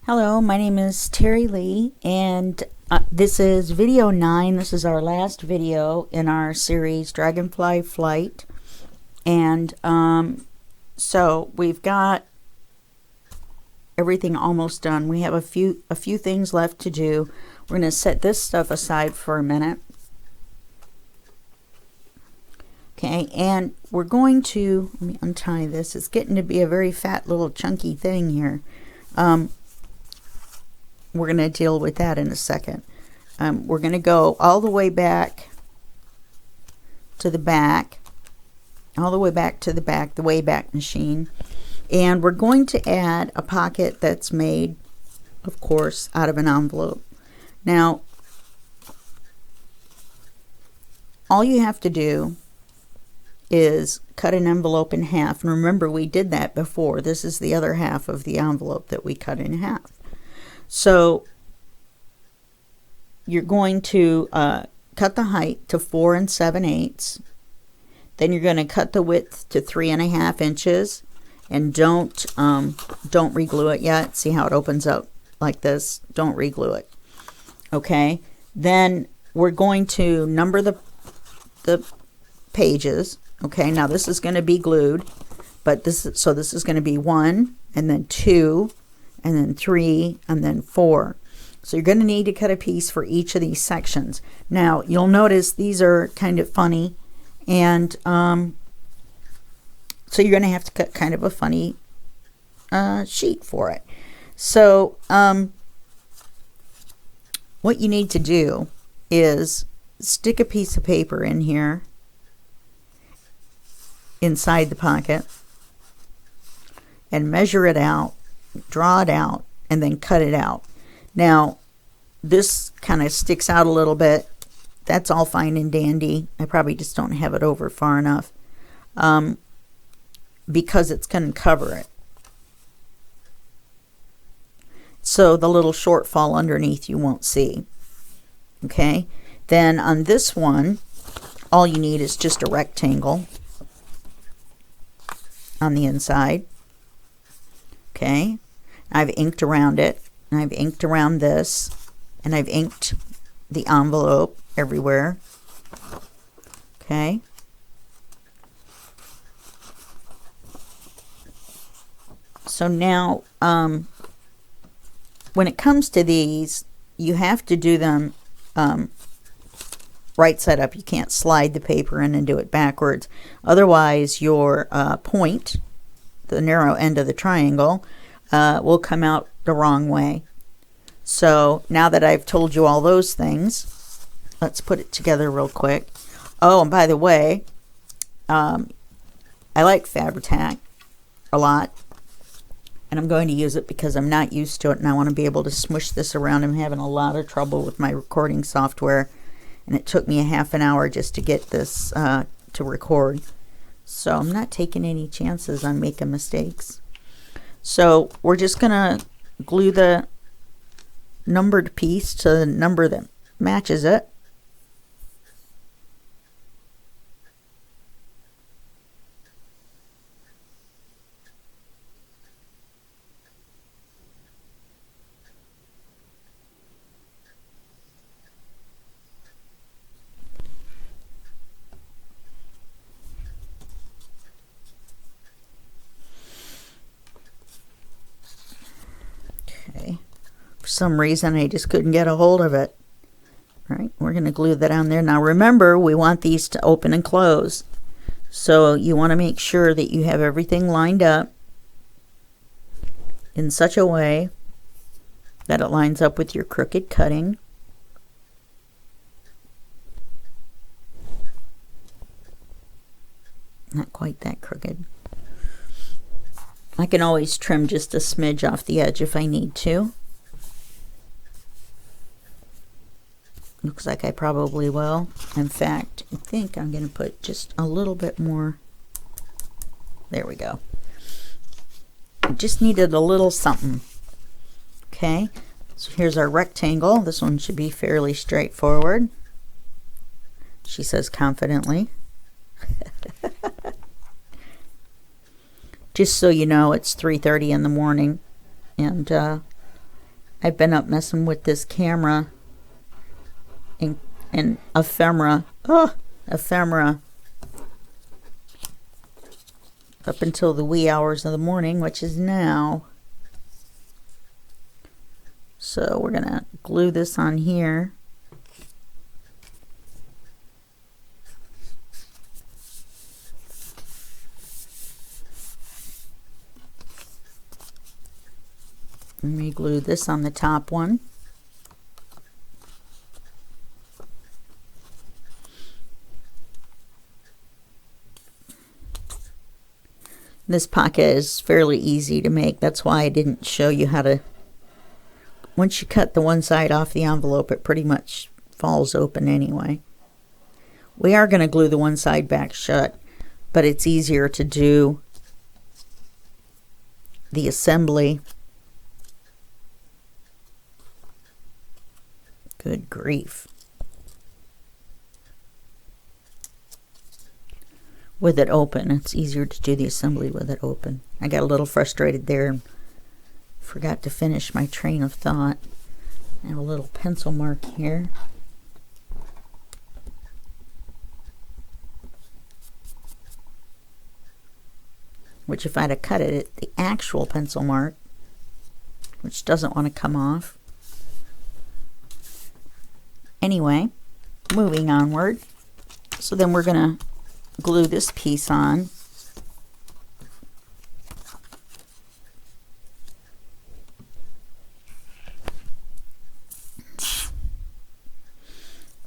Hello, my name is Terry Lee, and this is video 9. This is our last video in our series Dragonfly Flight. And so we've got everything almost done. We have a few things left to do. We're going to set this stuff aside for a minute. Okay, and we're going to, let me untie this. It's getting to be a very fat little chunky thing here. We're going to deal with that in a second. We're going to go all the way back to the back, all the way back to the back, the Wayback Machine. And we're going to add a pocket that's made, of course, out of an envelope. Now, all you have to do is cut an envelope in half. And remember, we did that before. This is the other half of the envelope that we cut in half. So you're going to cut the height to 4 7/8. Then you're going to cut the width to 3.5 inches, and don't re-glue it yet. See how it opens up like this? Don't re-glue it. Okay. Then we're going to number the pages. Okay. Now this is going to be glued, but this is going to be 1, and then 2. And then 3, and then 4. So you're going to need to cut a piece for each of these sections. Now, you'll notice these are kind of funny, and so you're going to have to cut kind of a funny sheet for it. So what you need to do is stick a piece of paper in here inside the pocket and measure it out. Draw it out, and then cut it out. Now, this kind of sticks out a little bit. That's all fine and dandy. I probably just don't have it over far enough because it's going to cover it. So the little shortfall underneath you won't see. Okay? Then on this one, all you need is just a rectangle on the inside. Okay? I've inked around it, and I've inked around this, and I've inked the envelope everywhere. Okay. So now, when it comes to these, you have to do them right side up. You can't slide the paper in and do it backwards. Otherwise, your point, the narrow end of the triangle, will come out the wrong way. So now that I've told you all those things, let's put it together real quick. Oh, and by the way, I like Fabri-Tac a lot, and I'm going to use it because I'm not used to it, and I want to be able to smush this around. I'm having a lot of trouble with my recording software, and it took me a half an hour just to get this to record. So I'm not taking any chances on making mistakes. So we're just going to glue the numbered piece to the number that matches it. For some reason I just couldn't get a hold of it. All right, we're going to glue that on there. Now remember, we want these to open and close. So you want to make sure that you have everything lined up in such a way that it lines up with your crooked cutting. Not quite that crooked. I can always trim just a smidge off the edge if I need to. Looks like I probably will. In fact, I think I'm going to put just a little bit more. There we go. I just needed a little something. Okay, so here's our rectangle. This one should be fairly straightforward, she says confidently. Just so you know, it's 3:30 in the morning, and I've been up messing with this camera and ephemera. Oh, ephemera. Up until the wee hours of the morning, which is now. So we're going to glue this on here. Let me glue this on the top one. This pocket is fairly easy to make. That's why I didn't show you how to. Once you cut the one side off the envelope, it pretty much falls open anyway. We are going to glue the one side back shut, but it's easier to do the assembly. Good grief. With it open, it's easier to do the assembly with it open. I got a little frustrated there and forgot to finish my train of thought. I have a little pencil mark here. Which if I'd have cut it at the actual pencil mark, which doesn't want to come off. Anyway, moving onward. So then we're going to glue this piece on.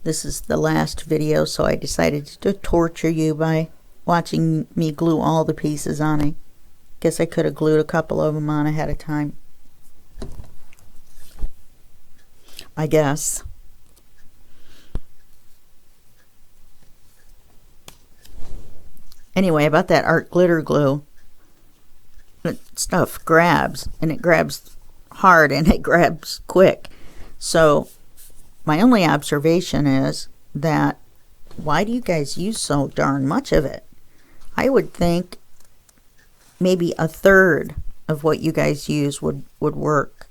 This is the last video, so I decided to torture you by watching me glue all the pieces on. I guess I could have glued a couple of them on ahead of time. I guess. Anyway, about that art glitter glue, that stuff grabs, and it grabs hard, and it grabs quick. So my only observation is that, why do you guys use so darn much of it? I would think maybe a third of what you guys use would work.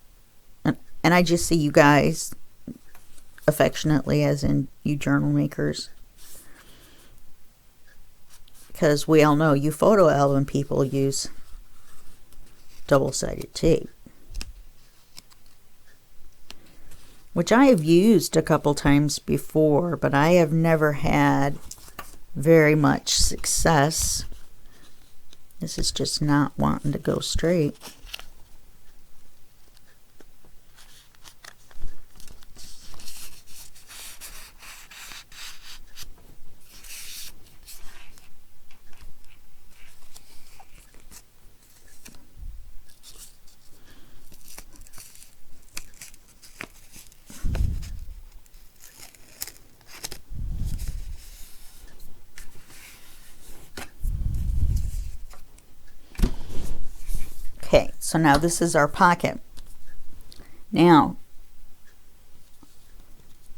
And I just see you guys affectionately, as in you journal makers. Because we all know you photo album people use double-sided tape, which I have used a couple times before, but I have never had very much success. This is just not wanting to go straight. Okay, so now this is our pocket. Now,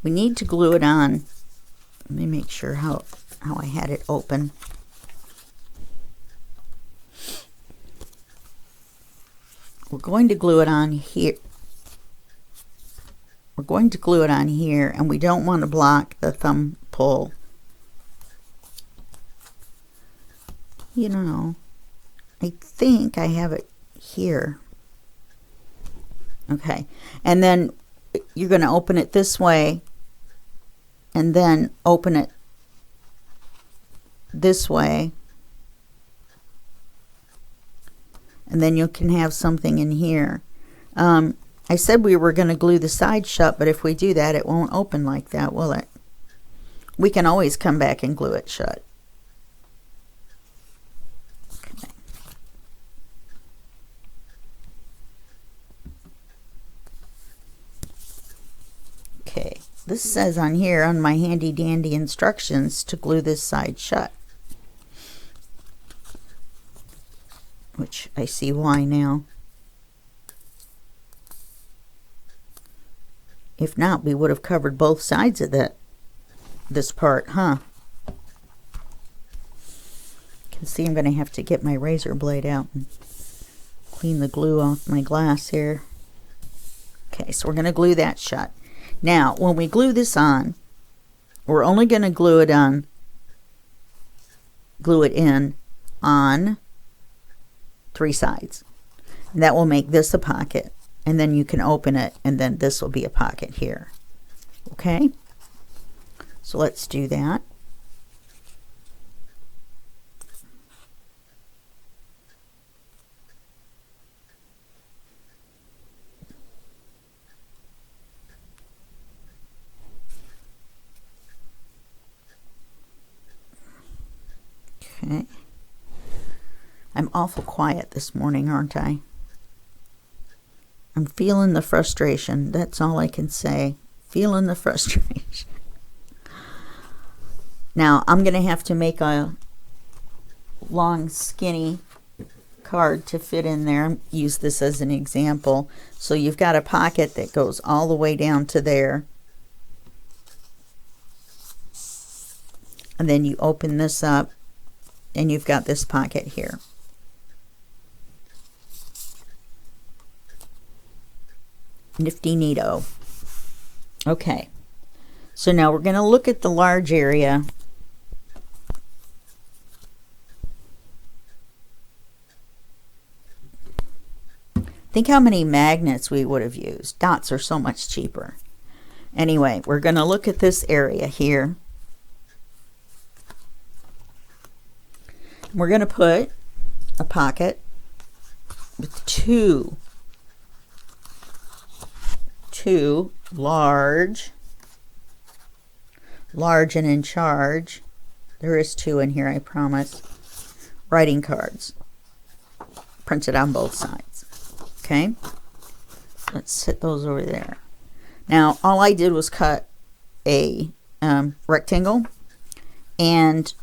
we need to glue it on. Let me make sure how I had it open. We're going to glue it on here. We're going to glue it on here, and we don't want to block the thumb pull. You know, I think I have it here. Okay, and then you're going to open it this way and then open it this way, and then you can have something in here. I said we were going to glue the side shut, but if we do that, it won't open like that, will it? We can always come back and glue it shut. Okay, this says on here on my handy dandy instructions to glue this side shut, which I see why now. If not, we would have covered both sides of this part, huh? You can see I'm going to have to get my razor blade out and clean the glue off my glass here. Okay, so we're going to glue that shut. Now, when we glue this on, we're only going to glue it in on 3 sides. And that will make this a pocket, and then you can open it, and then this will be a pocket here. Okay, so let's do that. Okay. I'm awful quiet this morning, aren't I? I'm feeling the frustration. That's all I can say. Feeling the frustration. Now, I'm going to have to make a long, skinny card to fit in there. Use this as an example. So you've got a pocket that goes all the way down to there. And then you open this up, and you've got this pocket here. Nifty neato. Okay, so now we're going to look at the large area. Think how many magnets we would have used. Dots are so much cheaper. Anyway, we're going to look at this area here. We're going to put a pocket with two large and in charge. There is 2 in here, I promise. Writing cards printed on both sides. Okay, let's set those over there. Now, all I did was cut a rectangle, and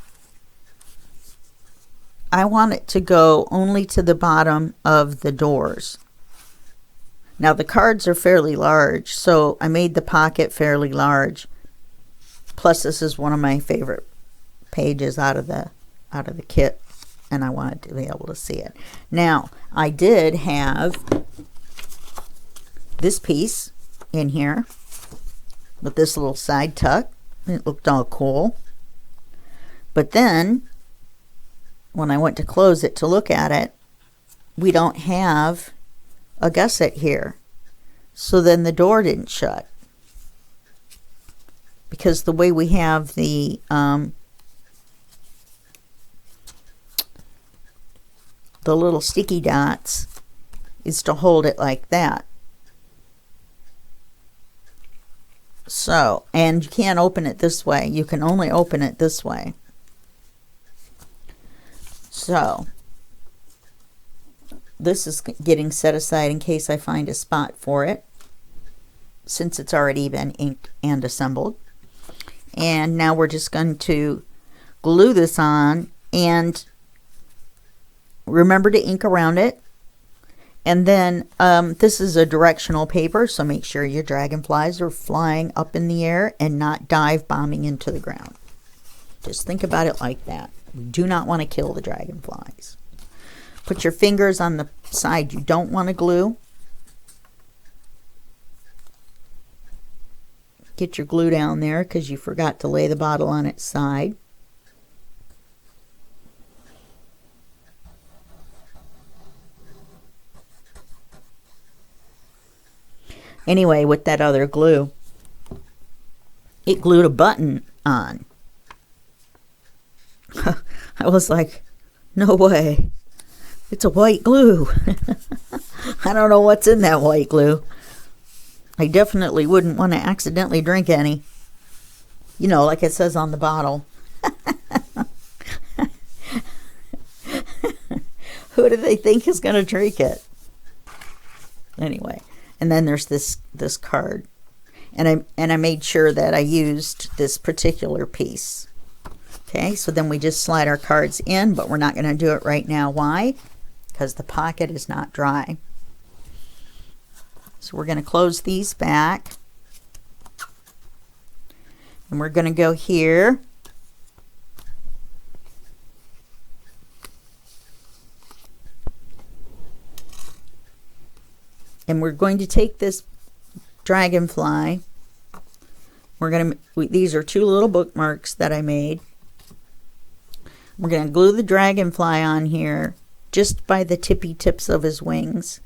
I want it to go only to the bottom of the doors. Now the cards are fairly large, so I made the pocket fairly large. Plus, this is one of my favorite pages out of the kit, and I wanted to be able to see it. Now, I did have this piece in here with this little side tuck. It looked all cool. But then, when I went to close it to look at it, we don't have a gusset here. So then the door didn't shut. Because the way we have the little sticky dots is to hold it like that. So, and you can't open it this way. You can only open it this way. So, this is getting set aside in case I find a spot for it, since it's already been inked and assembled. And now we're just going to glue this on, and remember to ink around it. And then this is a directional paper, so make sure your dragonflies are flying up in the air and not dive bombing into the ground. Just think about it like that. We do not want to kill the dragonflies. Put your fingers on the side you don't want to glue. Get your glue down there because you forgot to lay the bottle on its side. Anyway, with that other glue, it glued a button on. I was like, no way. It's a white glue. I don't know what's in that white glue. I definitely wouldn't want to accidentally drink any. You know, like it says on the bottle. Who do they think is going to drink it? Anyway, and then there's this card. And I made sure that I used this particular piece. Okay, so then we just slide our cards in, but we're not going to do it right now. Why? Because the pocket is not dry. So we're going to close these back. And we're going to go here. And we're going to take this Dragonfly. These are two little bookmarks that I made. We're going to glue the dragonfly on here just by the tippy tips of his wings.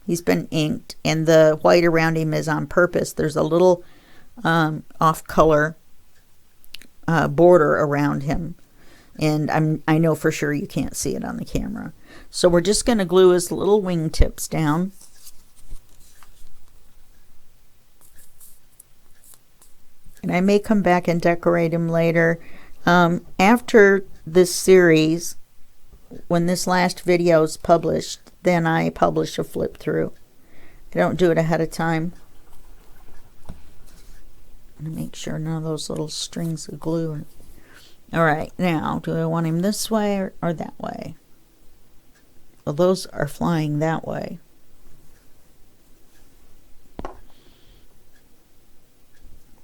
He's been inked, and the white around him is on purpose. There's a little off-color border around him, and I know for sure you can't see it on the camera. So we're just going to glue his little wing tips down. And I may come back and decorate him later. After this series, when this last video is published, then I publish a flip through. I don't do it ahead of time. I'm gonna make sure none of those little strings of glue are... All right, now, do I want him this way or that way? Well, those are flying that way.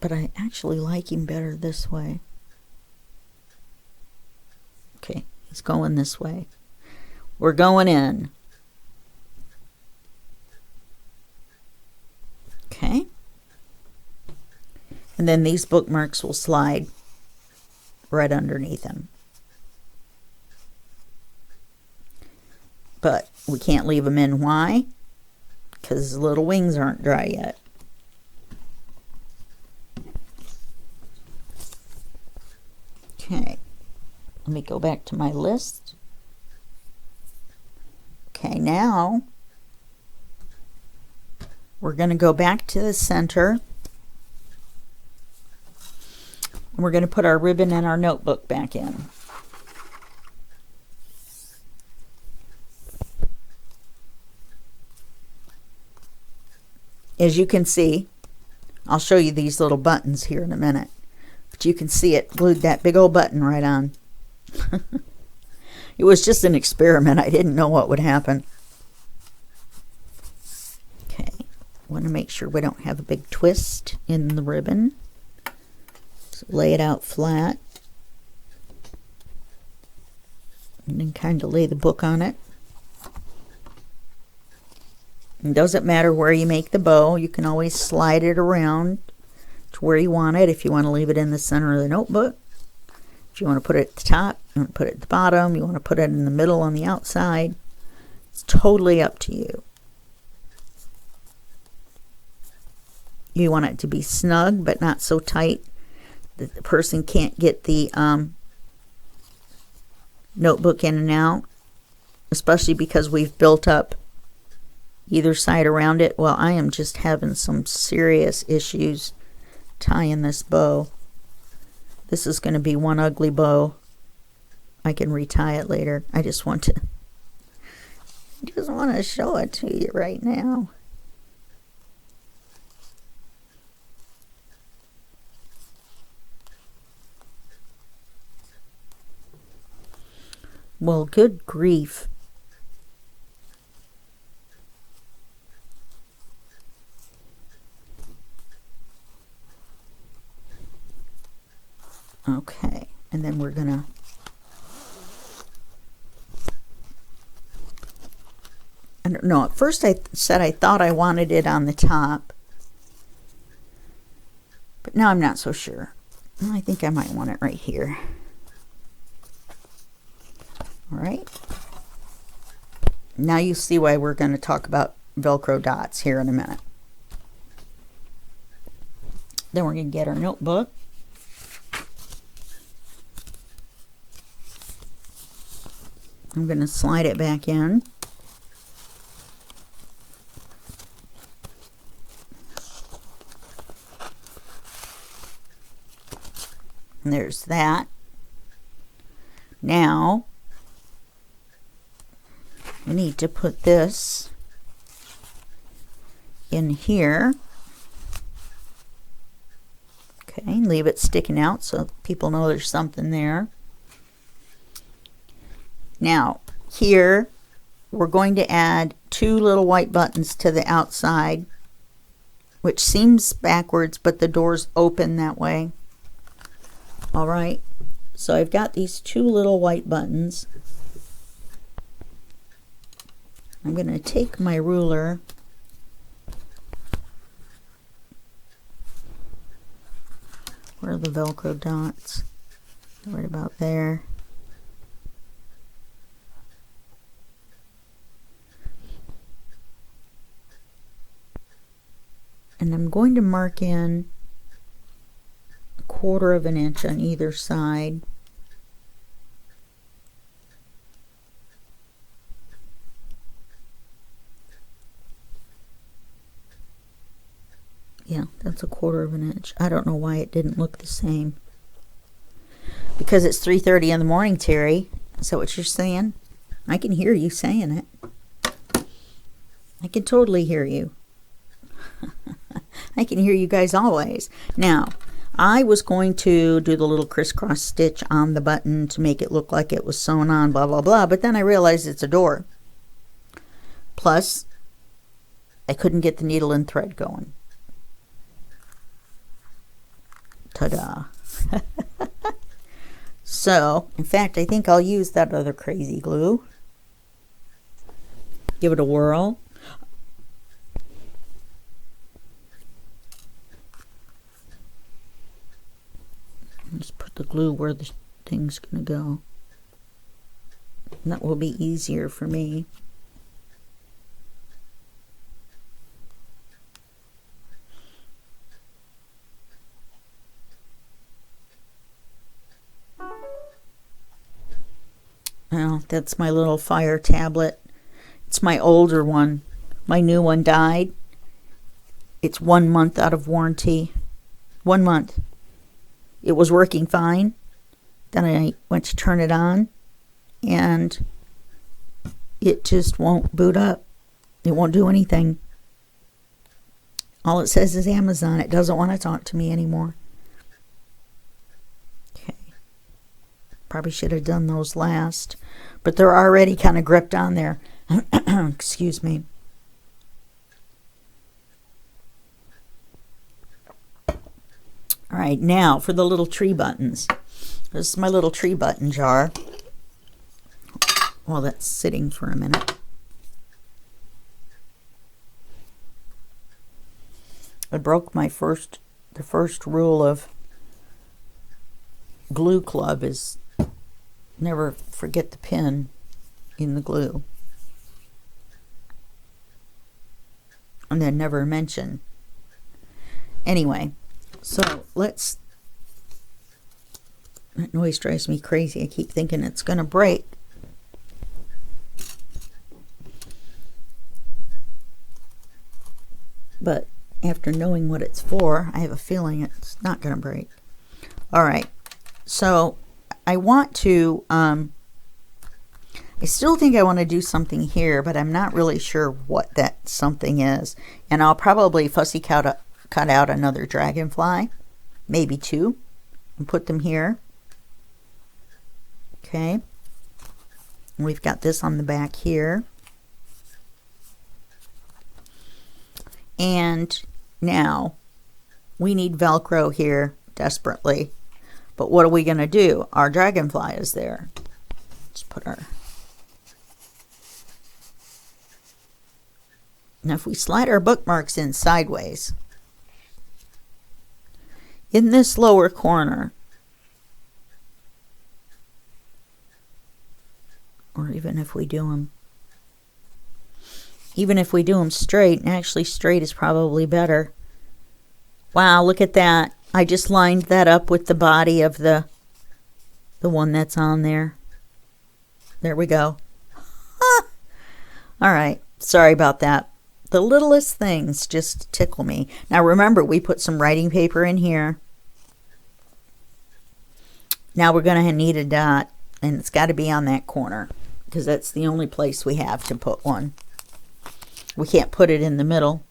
But I actually like him better this way. Okay, he's going this way. We're going in. Okay. And then these bookmarks will slide right underneath him. But we can't leave them in. Why? Because his little wings aren't dry yet. Okay, let me go back to my list. Okay, now we're going to go back to the center. And we're going to put our ribbon and our notebook back in. As you can see, I'll show you these little buttons here in a minute. But you can see it glued that big old button right on. It was just an experiment. I didn't know what would happen. Okay, want to make sure we don't have a big twist in the ribbon. So lay it out flat. And then kind of lay the book on it. It doesn't matter where you make the bow. You can always slide it around to where you want it. If you want to leave it in the center of the notebook, if you want to put it at the top, you want to put it at the bottom, you want to put it in the middle on the outside, it's totally up to you. You want it to be snug but not so tight that the person can't get the notebook in and out, especially because we've built up either side around it. Well, I am just having some serious issues tying this bow. This is going to be one ugly bow. I can retie it later. I just want to show it to you right now. Well, good grief. Okay, and then we're gonna I don't know, at first I said I thought I wanted it on the top, but now I'm not so sure. I think I might want it right here. All right, now you see why we're going to talk about Velcro dots here in a minute. Then we're going to get our notebook. I'm going to slide it back in. And there's that. Now, we need to put this in here. Okay, leave it sticking out so people know there's something there. Now, here, we're going to add 2 little white buttons to the outside, which seems backwards, but the door's open that way. All right, so I've got these 2 little white buttons. I'm going to take my ruler the Velcro dots right about there. And I'm going to mark in 1/4 of an inch on either side. Yeah, that's 1/4 of an inch. I don't know why it didn't look the same. Because it's 3:30 in the morning, Terry. Is that what you're saying? I can hear you saying it. I can totally hear you. I can hear you guys always. Now, I was going to do the little crisscross stitch on the button to make it look like it was sewn on, blah, blah, blah. But then I realized it's a door. Plus, I couldn't get the needle and thread going. Ta-da. So, in fact, I think I'll use that other crazy glue. Give it a whirl. Just put the glue where the thing's going to go. And that will be easier for me. Well, that's my little fire tablet. It's my older one. My new one died. It's 1 month out of warranty. 1 month. It was working fine. Then I went to turn it on, and it just won't boot up. It won't do anything. All it says is Amazon. It doesn't want to talk to me anymore. Okay. Probably should have done those last, but they're already kind of gripped on there. Excuse me. All right, now for the little tree buttons. This is my little tree button jar. Well, that's sitting for a minute. I broke the first rule of glue club is never forget the pin in the glue. And then never mention. Anyway. So that noise drives me crazy. I keep thinking it's going to break. But after knowing what it's for, I have a feeling it's not going to break. All right. So I want to, I still think I want to do something here, but I'm not really sure what that something is. And I'll probably fussy cut out another dragonfly, maybe 2, and put them here. Okay. We've got this on the back here. And now we need Velcro here desperately. But what are we going to do? Our dragonfly is there. Let's put our... Now if we slide our bookmarks in sideways, in this lower corner, or even if we do them straight, and actually straight is probably better. Wow, look at that. I just lined that up with the body of the one that's on there. There we go. Ah. All right, sorry about that. The littlest things just tickle me. Now remember, we put some writing paper in here. Now we're going to need a dot, and it's got to be on that corner because that's the only place we have to put one. We can't put it in the middle.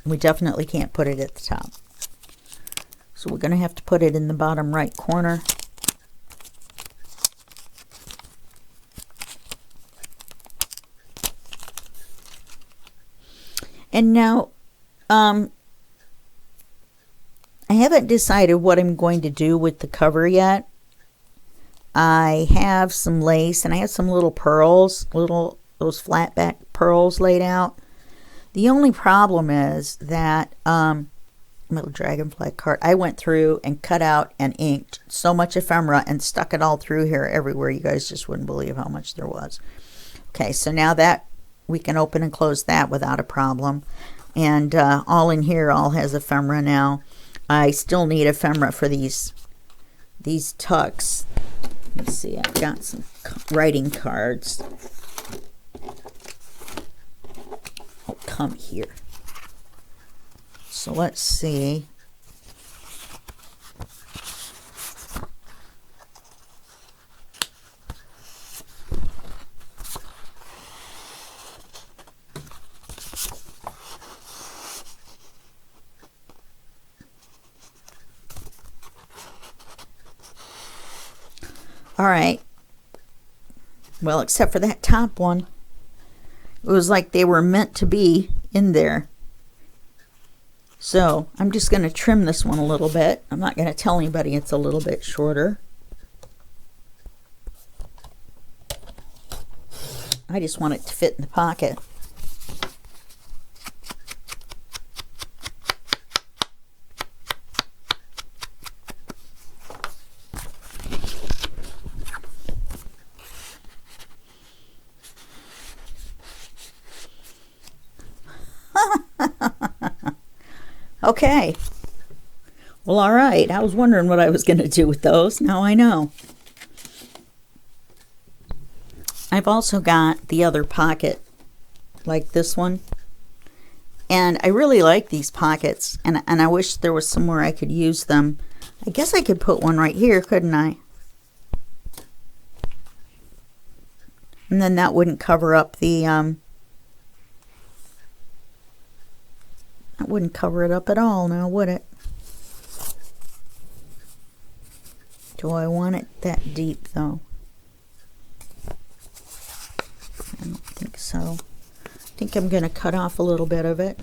We definitely can't put it at the top. So we're going to have to put it in the bottom right corner. And now, I haven't decided what I'm going to do with the cover yet. I have some lace and I have some little pearls, those flat back pearls laid out. The only problem is that little dragonfly card. I went through and cut out and inked so much ephemera and stuck it all through here everywhere. You guys just wouldn't believe how much there was. Okay, so now that we can open and close that without a problem. And all in here all has ephemera now. I still need ephemera for these tucks. Let's see, I've got some writing cards. Oh, come here. So let's see. All right. Well, except for that top one. It was like they were meant to be in there. So I'm just going to trim this one a little bit. I'm not going to tell anybody it's a little bit shorter. I just want it to fit in the pocket. Okay. Well, all right. I was wondering what I was going to do with those. Now I know. I've also got the other pocket, like this one. And I really like these pockets. And I wish there was somewhere I could use them. I guess I could put one right here, couldn't I? And then that wouldn't cover up the... That wouldn't cover it up at all now, would it? Do I want it that deep, though? I don't think so. I think I'm going to cut off a little bit of it.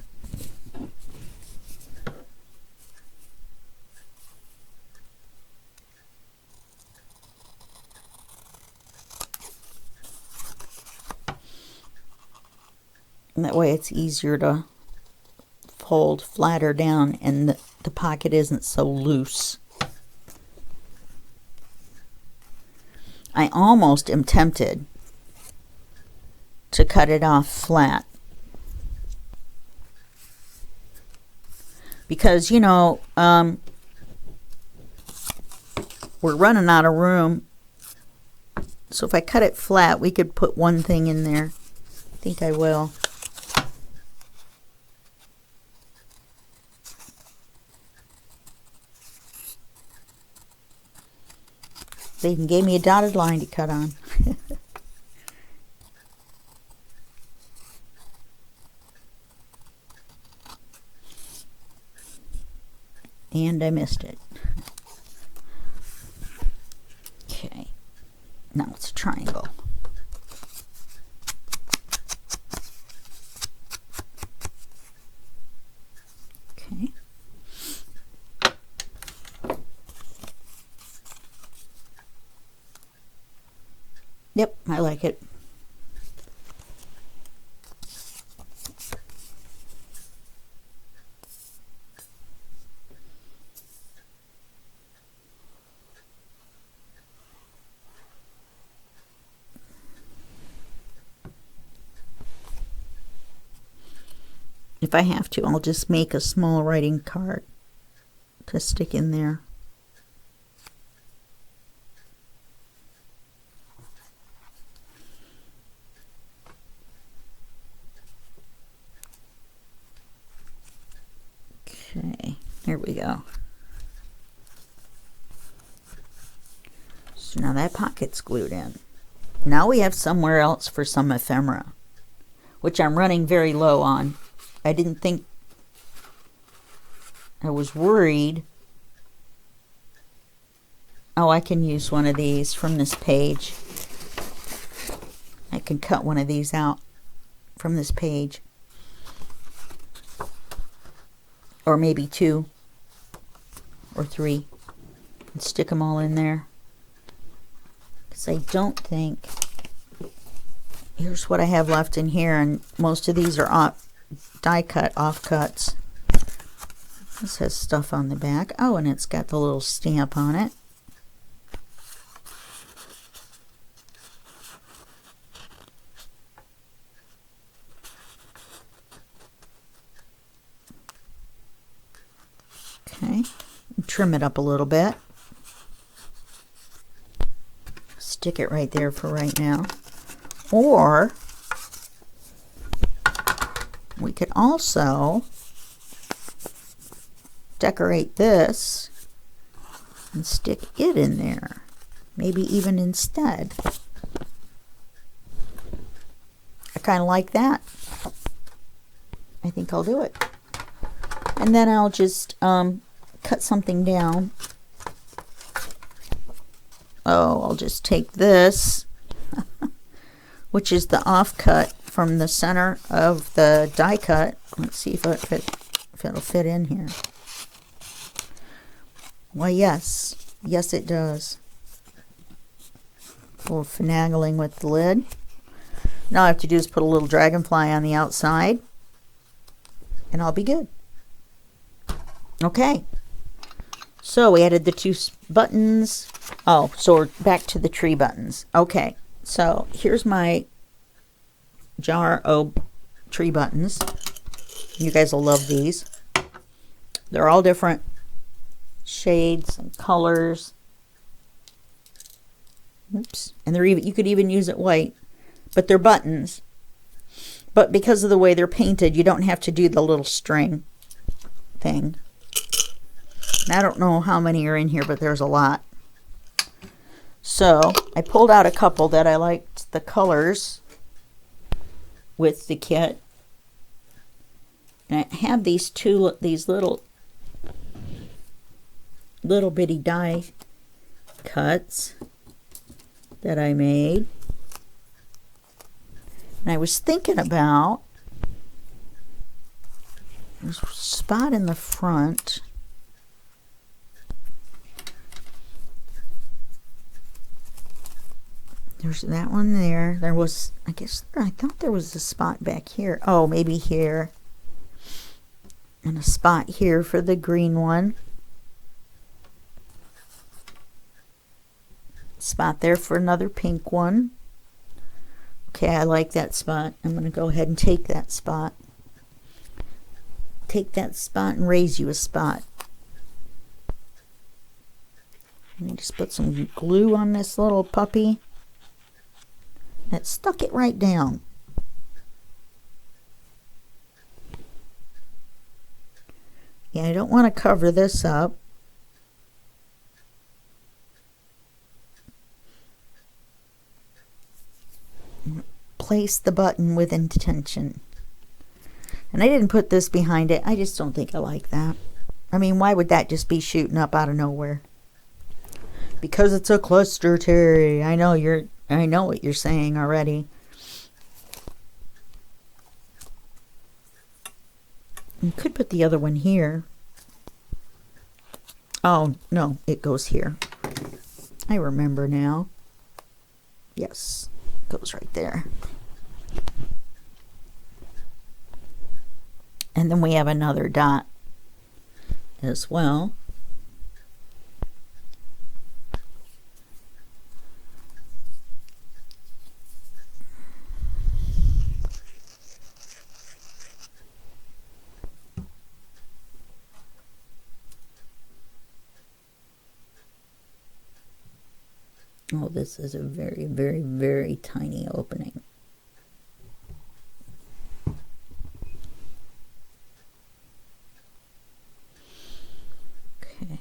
And that way it's easier to fold flatter down and the pocket isn't so loose. I almost am tempted to cut it off flat because, you know, we're running out of room, so if I cut it flat we could put one thing in there. I think I will. They even gave me a dotted line to cut on. And I missed it. Okay. Now it's a triangle. Okay. Yep, I like it. If I have to, I'll just make a small writing card to stick in there. Okay, here we go. So now that pocket's glued in. Now we have somewhere else for some ephemera, which I'm running very low on. I didn't think, I was worried. Oh, I can use one of these from this page. I can cut one of these out from this page. Or maybe 2 or 3 and stick them all in there. Because I don't think, here's what I have left in here, and most of these are die cut offcuts. This has stuff on the back. Oh, and it's got the little stamp on it. Okay, trim it up a little bit. Stick it right there for right now. Or we could also decorate this and stick it in there, maybe even instead. I kind of like that. I think I'll do it. And then I'll just cut something down. Oh, I'll just take this, which is the offcut from the center of the die cut. Let's see if it'll fit in here. Why, yes. Yes, it does. A little finagling with the lid. Now all I have to do is put a little dragonfly on the outside, and I'll be good. Okay. So we added the two buttons. Oh, so we're back to the tree buttons. Okay. So here's my jar of tree buttons. You guys will love these. They're all different shades and colors. Oops. And they're even, you could even use it white, but they're buttons. But because of the way they're painted, you don't have to do the little string thing. And I don't know how many are in here, but there's a lot. So I pulled out a couple that I liked the colors with the kit. And I have these little bitty die cuts that I made. And I was thinking about there's a spot in the front. There's that one there. There was, I thought there was a spot back here. Oh, maybe here. And a spot here for the green one. Spot there for another pink one. Okay, I like that spot. I'm going to go ahead and take that spot. Take that spot and raise you a spot. Let me just put some glue on this little puppy. It stuck it right down. Yeah, I don't want to cover this up. Place the button with intention. And I didn't put this behind it. I just don't think I like that. I mean, why would that just be shooting up out of nowhere? Because it's a cluster, Terry. I know what you're saying already. You could put the other one here. Oh, no, it goes here. I remember now. Yes, it goes right there. And then we have another dot as well. Oh, this is a very, very, very tiny opening. Okay.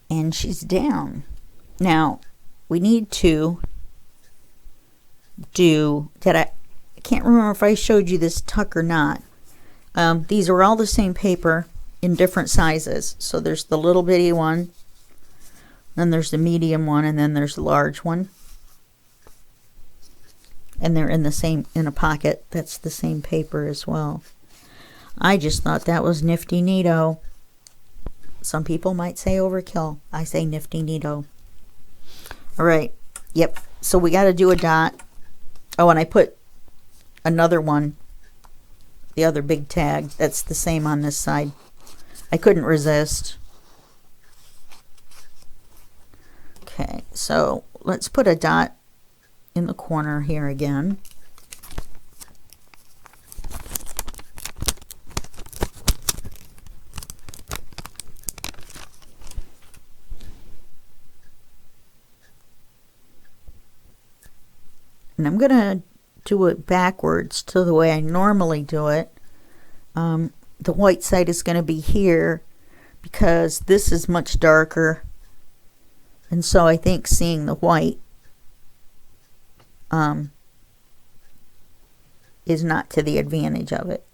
And she's down. Now, we need to I can't remember if I showed you this tuck or not. These are all the same paper in different sizes. So there's the little bitty one, then there's the medium one, and then there's the large one. And they're in a pocket that's the same paper as well. I just thought that was nifty neato. Some people might say overkill. I say nifty neato. All right. Yep. So we got to do a dot. Oh, and I put another one, the other big tag. That's the same on this side. I couldn't resist. Okay, so let's put a dot in the corner here again. And I'm going to do it backwards to the way I normally do it. The white side is going to be here because this is much darker. And so I think seeing the white is not to the advantage of it.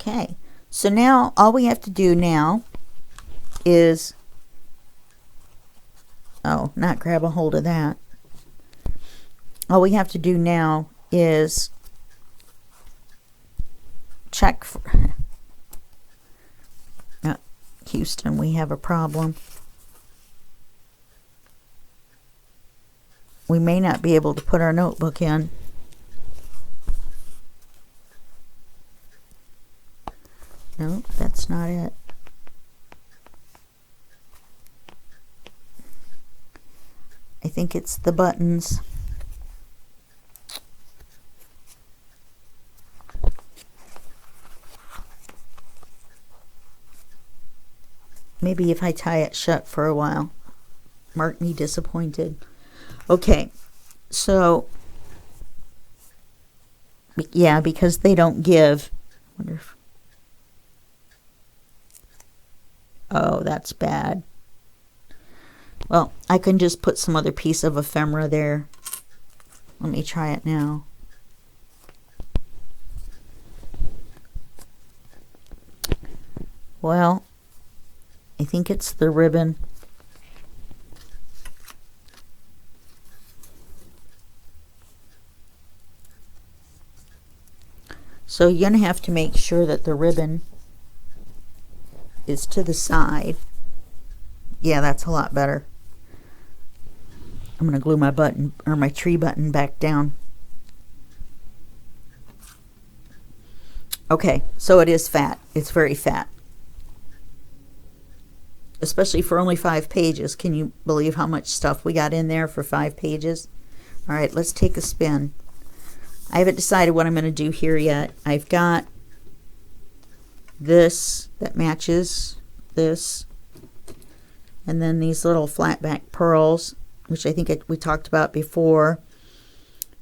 Okay, so now all we have to do now is, oh, not grab a hold of that. All we have to do now is check for Houston, we have a problem. We may not be able to put our notebook in. No, that's not it. I think it's the buttons. Maybe if I tie it shut for a while. Mark me disappointed. Okay, so yeah, because they don't give. I wonder if, oh, that's bad. Well, I can just put some other piece of ephemera there. Let me try it now. Well, I think it's the ribbon. So you're going to have to make sure that the ribbon is to the side. Yeah, that's a lot better. I'm going to glue my button, or my tree button, back down. Okay, so it is fat. It's very fat. Especially for only 5 pages. Can you believe how much stuff we got in there for 5 pages? All right, let's take a spin. I haven't decided what I'm going to do here yet. I've got this that matches this, and then these little flat back pearls, which I think we talked about before.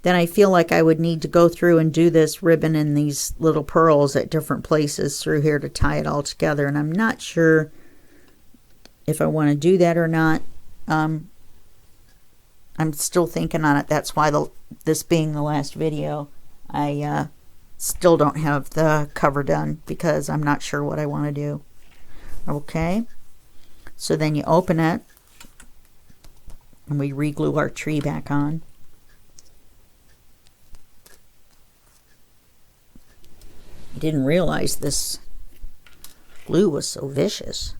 Then I feel like I would need to go through and do this ribbon and these little pearls at different places through here to tie it all together, and I'm not sure if I want to do that or not. I'm still thinking on it. That's why this being the last video, I still don't have the cover done because I'm not sure what I want to do. Okay, so then you open it and we re-glue our tree back on. I didn't realize this glue was so vicious.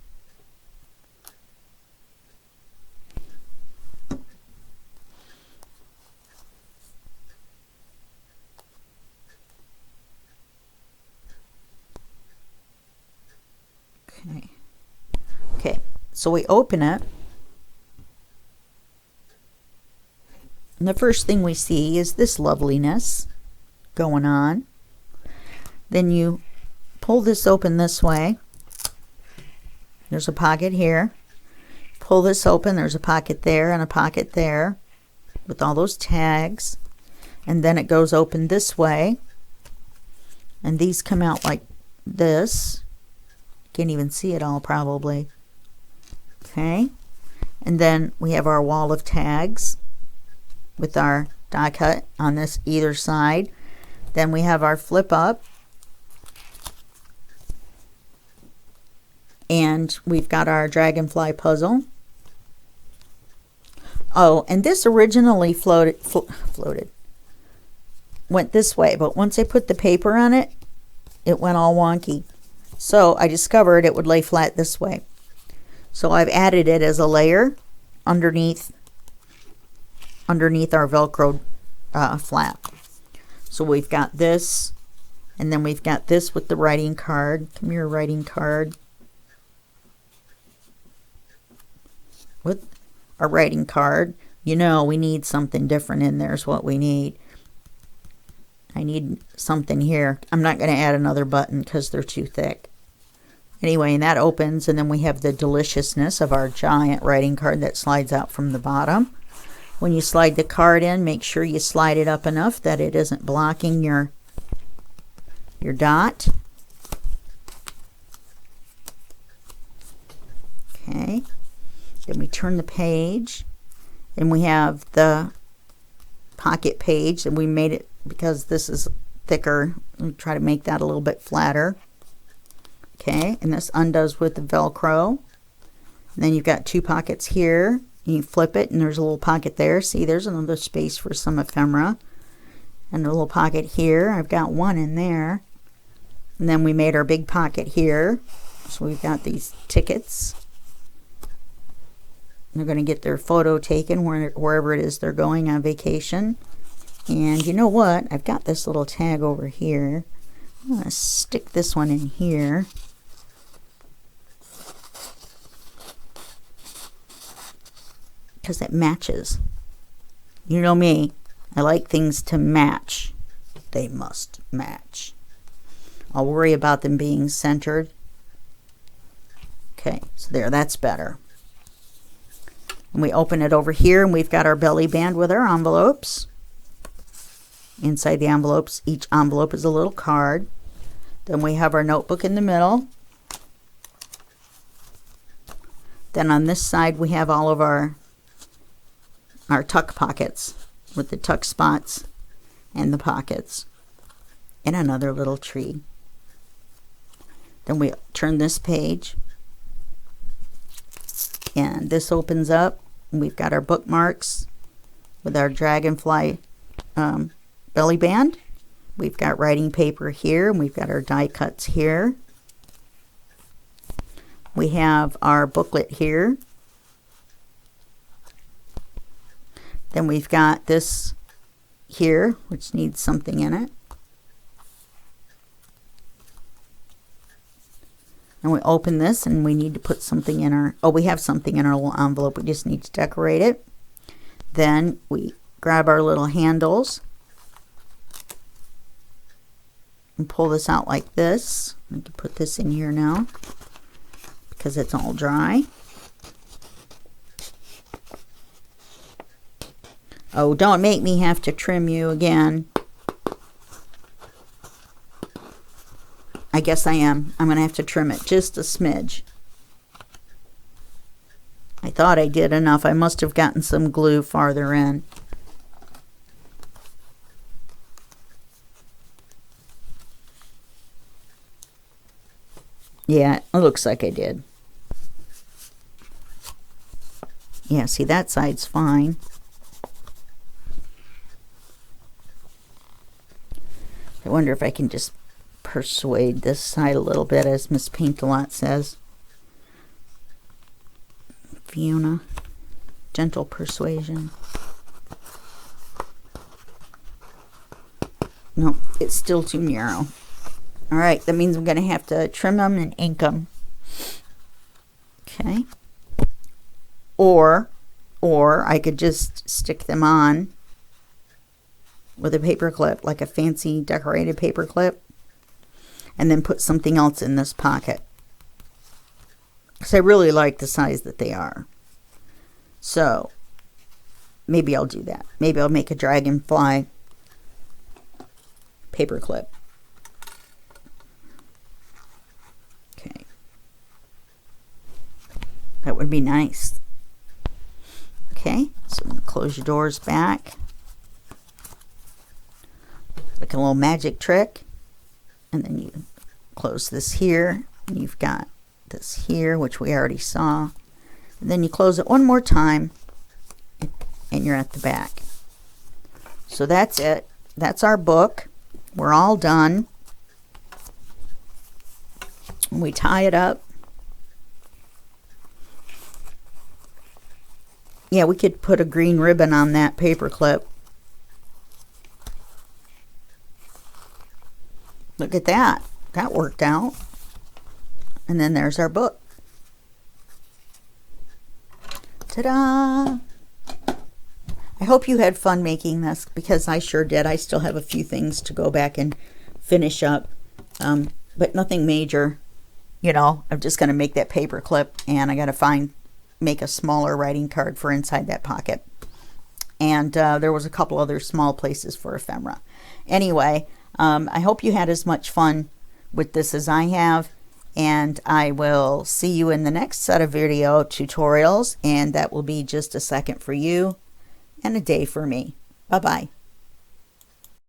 Okay, so we open it, and the first thing we see is this loveliness going on. Then you pull this open this way. There's a pocket here. Pull this open, there's a pocket there and a pocket there with all those tags. And then it goes open this way, and these come out like this. Can't even see it all probably. Okay, and then we have our wall of tags with our die cut on this either side. Then we have our flip up, and we've got our dragonfly puzzle. Oh, and this originally floated went this way, but once I put the paper on it, it went all wonky. So I discovered it would lay flat this way. So I've added it as a layer underneath our Velcro flap. So we've got this, and then we've got this with the writing card. Come here, writing card. With our writing card, you know, we need something different in there is what we need. I need something here. I'm not going to add another button because they're too thick. Anyway, and that opens, and then we have the deliciousness of our giant writing card that slides out from the bottom. When you slide the card in, make sure you slide it up enough that it isn't blocking your dot. Okay. Then we turn the page, and we have the pocket page, and we made it because this is thicker. We try to make that a little bit flatter. Okay, and this undoes with the Velcro. And then you've got two pockets here. You flip it, and there's a little pocket there. See, there's another space for some ephemera. And a little pocket here. I've got one in there. And then we made our big pocket here. So we've got these tickets. They're going to get their photo taken wherever it is they're going on vacation. And you know what? I've got this little tag over here. I'm going to stick this one in here. Because it matches. You know me. I like things to match. They must match. I'll worry about them being centered. Okay, so there, that's better. And we open it over here, and we've got our belly band with our envelopes. Inside the envelopes, each envelope is a little card. Then we have our notebook in the middle. Then on this side we have all of our tuck pockets with the tuck spots and the pockets. And another little tree. Then we turn this page, and this opens up, and we've got our bookmarks with our Dragonfly belly band. We've got writing paper here, and we've got our die cuts here. We have our booklet here. Then we've got this here, which needs something in it. And we open this, and we need to put something in our, we have something in our little envelope. We just need to decorate it. Then we grab our little handles and pull this out like this. I need to put this in here now because it's all dry. Oh, don't make me have to trim you again. I guess I am. I'm going to have to trim it just a smidge. I thought I did enough. I must have gotten some glue farther in. Yeah, it looks like I did. Yeah, see, that side's fine. I wonder if I can just persuade this side a little bit, as Miss Paint-A-Lot says. Fiona, gentle persuasion. No, it's still too narrow. All right, that means I'm going to have to trim them and ink them. Okay. Or I could just stick them on with a paper clip, like a fancy decorated paper clip, and then put something else in this pocket. Because I really like the size that they are. So maybe I'll do that. Maybe I'll make a dragonfly paper clip. Okay. That would be nice. Okay, so close your doors back. Like a little magic trick. And then you close this here. And you've got this here, which we already saw. And then you close it one more time, and you're at the back. So that's it. That's our book. We're all done. We tie it up. Yeah, we could put a green ribbon on that paper clip. Look at that. That worked out. And then there's our book. Ta-da! I hope you had fun making this, because I sure did. I still have a few things to go back and finish up, but nothing major. You know, I'm just going to make that paper clip, and I got to make a smaller writing card for inside that pocket. And there was a couple other small places for ephemera. Anyway, I hope you had as much fun with this as I have, and I will see you in the next set of video tutorials, and that will be just a second for you and a day for me. Bye-bye.